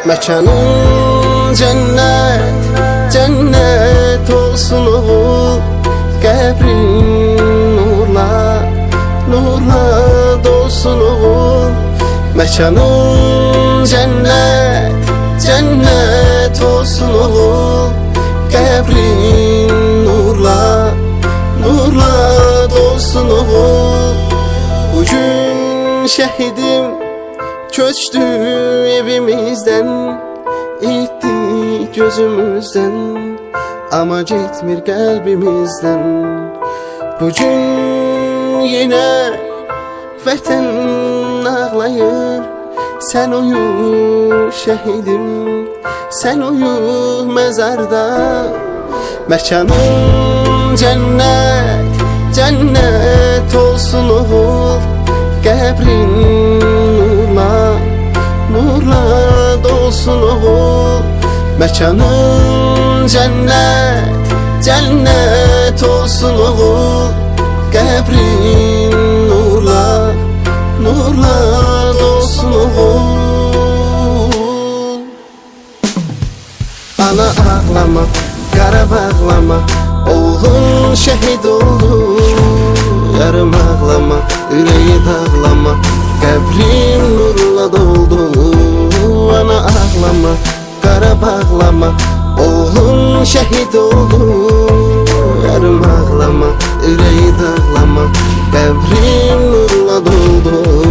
Mekanın cennet, cennet olsun oğul. Qəbrin nurla, nurla dolsun oğul. Mekanın cennet, cennet olsun oğul. Qəbrin nurla, nurla dolsun oğul. Bugün şehidim köçtü evimizden, itti gözümüzden, ama gitmir kalbimizden. Bugün yine vətən ağlayır. Sen uyu şehidim, sen uyu mezarda. Mekanın cennet, cennet olsun oğul. Qəbrin nurla, nurla dolsun oğul. Mekanın cennet, cennet olsun oğul. Qəbrin nurla, nurla dolsun oğul. Ana ağlama, Qarab ağlama, oğlun şehit oldu. Yarım ağlama, yüreği dağlama, qəbrin nurla doldu. Ana ağlama, Qarab ağlama, oğlun şehit oldu. Yarım ağlama, yüreği dağlama, qəbrin nurla doldu.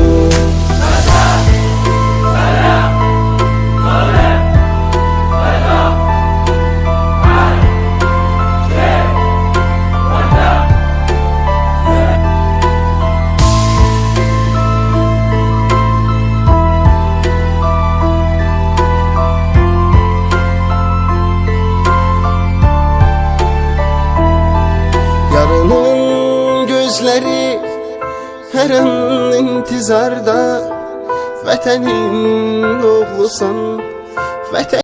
Yarının gözleri her an intizarda. Vətənin oğlusan, vətən